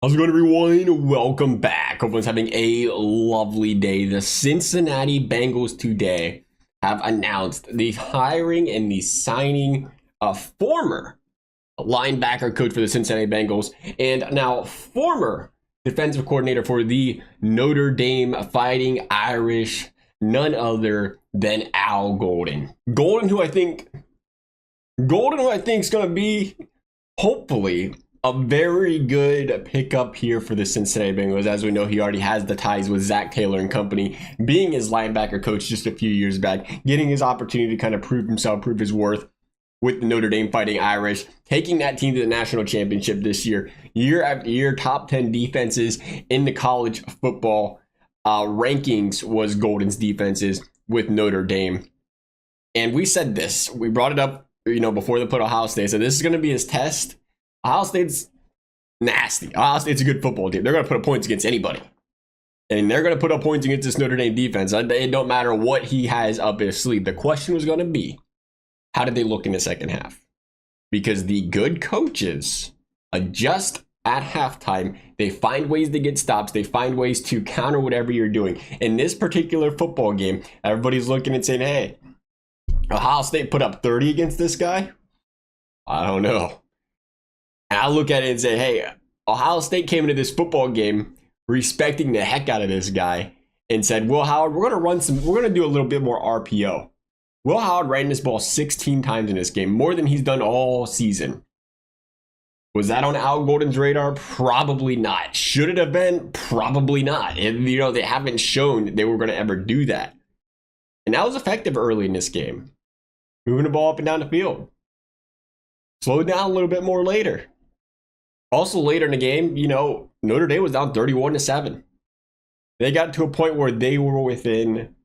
How's it going, everyone? Welcome back. Hope everyone's having a lovely day. The Cincinnati Bengals today have announced the hiring and the signing of former linebacker coach for the Cincinnati Bengals and now former defensive coordinator for the Notre Dame Fighting Irish, none other than Al Golden. Golden, who I think is going to be, hopefully, a very good pickup here for the Cincinnati Bengals. As we know, he already has the ties with Zach Taylor and company, being his linebacker coach just a few years back, getting his opportunity to kind of prove himself, prove his worth with the Notre Dame Fighting Irish, taking that team to the national championship this year after year, top 10 defenses in the college football rankings was Golden's defenses with Notre Dame. And we said this, we brought it up, before they put Ohio State. So this is going to be his test. Ohio State's nasty. Ohio State's a good football team. They're going to put up points against anybody. And they're going to put up points against this Notre Dame defense. It don't matter what he has up his sleeve. The question was going to be, how did they look in the second half? Because the good coaches adjust at halftime. They find ways to get stops. They find ways to counter whatever you're doing. In this particular football game, everybody's looking and saying, hey, Ohio State put up 30 against this guy? I don't know. And I look at it and say, hey, Ohio State came into this football game respecting the heck out of this guy and said, Will Howard, we're going to do a little bit more RPO. Will Howard ran this ball 16 times in this game, more than he's done all season. Was that on Al Golden's radar? Probably not. Should it have been? Probably not. And, they haven't shown that they were going to ever do that. And that was effective early in this game. Moving the ball up and down the field. Slowed down a little bit more later. Also later in the game, Notre Dame was down 31-7. They got to a point where they were within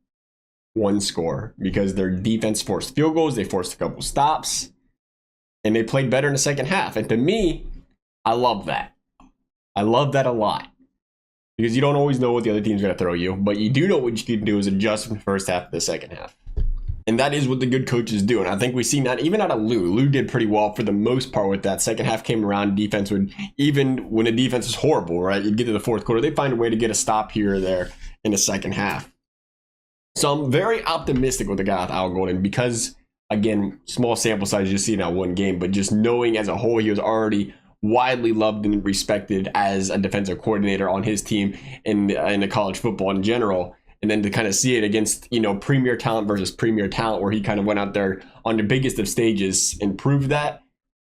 one score because their defense forced field goals. They forced a couple stops. And they played better in the second half. And to me, I love that. I love that a lot. Because you don't always know what the other team's going to throw you. But you do know what you can do is adjust from the first half to the second half. And that is what the good coaches do. And I think we've seen that even out of Lou. Lou did pretty well for the most part with that. Second half came around, defense would, even when the defense is horrible, right? You'd get to the fourth quarter, they'd find a way to get a stop here or there in the second half. So I'm very optimistic with the guy with Al Golden because, again, small sample size, you see in that one game, but just knowing as a whole, he was already widely loved and respected as a defensive coordinator on his team in the college football in general. And then to kind of see it against, premier talent versus premier talent, where he kind of went out there on the biggest of stages and proved that,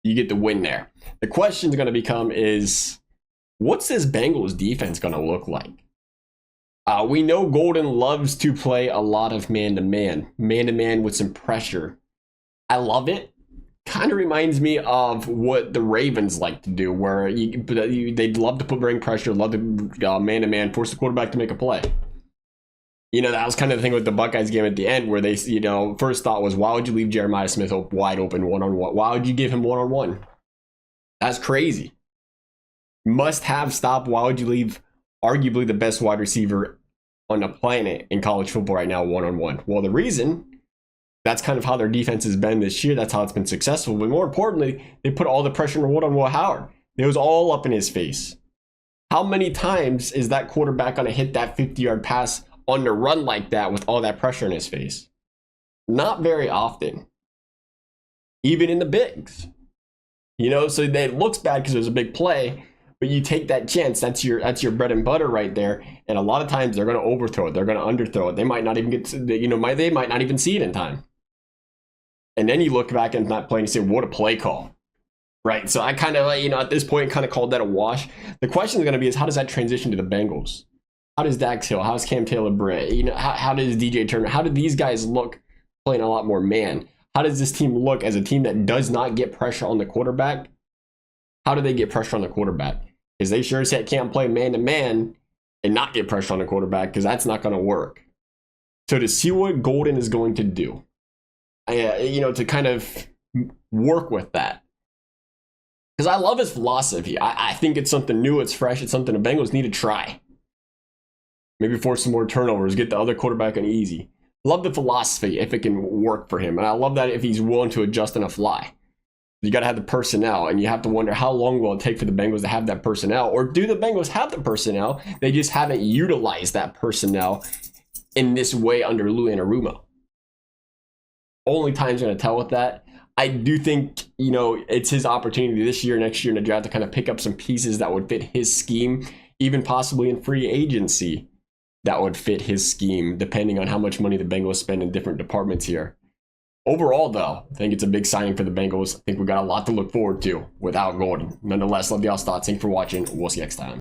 you get the win there. The question is going to become is, what's this Bengals defense going to look like? We know Golden loves to play a lot of man-to-man with some pressure. I love it. Kind of reminds me of what the Ravens like to do, where they'd love to bring pressure, love to man-to-man, force the quarterback to make a play. That was kind of the thing with the Buckeyes game at the end where they, first thought was, why would you leave Jeremiah Smith wide open one-on-one? Why would you give him one-on-one? That's crazy. Must-have stop. Why would you leave arguably the best wide receiver on the planet in college football right now one-on-one? Well, the reason, that's kind of how their defense has been this year. That's how it's been successful. But more importantly, they put all the pressure on Will Howard. It was all up in his face. How many times is that quarterback going to hit that 50-yard pass on the run like that with all that pressure in his face? Not very often. Even in the bigs. So it looks bad because it was a big play, but you take that chance. That's your bread and butter right there. And a lot of times they're going to overthrow it. They're going to underthrow it. They might not even get to, they might not even see it in time. And then you look back at that play and you say, what a play call. Right? So I kind of, at this point, kind of called that a wash. The question is going to be is, how does that transition to the Bengals? How does Dax Hill? How's Cam Taylor-Britt? How does DJ Turner? How do these guys look playing a lot more man? How does this team look as a team that does not get pressure on the quarterback? How do they get pressure on the quarterback? Because they sure as heck can't play man-to-man and not get pressure on the quarterback, because that's not going to work. So to see what Golden is going to do, to kind of work with that. Because I love his philosophy. I think it's something new, it's fresh, it's something the Bengals need to try. Maybe force some more turnovers, get the other quarterback on easy. Love the philosophy if it can work for him. And I love that if he's willing to adjust on a fly. You got to have the personnel, and you have to wonder how long will it take for the Bengals to have that personnel, or do the Bengals have the personnel? They just haven't utilized that personnel in this way under Lou Anarumo. Only time's going to tell with that. I do think, you know, it's his opportunity this year, next year in the draft to kind of pick up some pieces that would fit his scheme, even possibly in free agency that would fit his scheme, depending on how much money the Bengals spend in different departments here. Overall, though, I think it's a big signing for the Bengals. I think we got a lot to look forward to without Gordon. Nonetheless, love y'all's thoughts. Thanks for watching. We'll see you next time.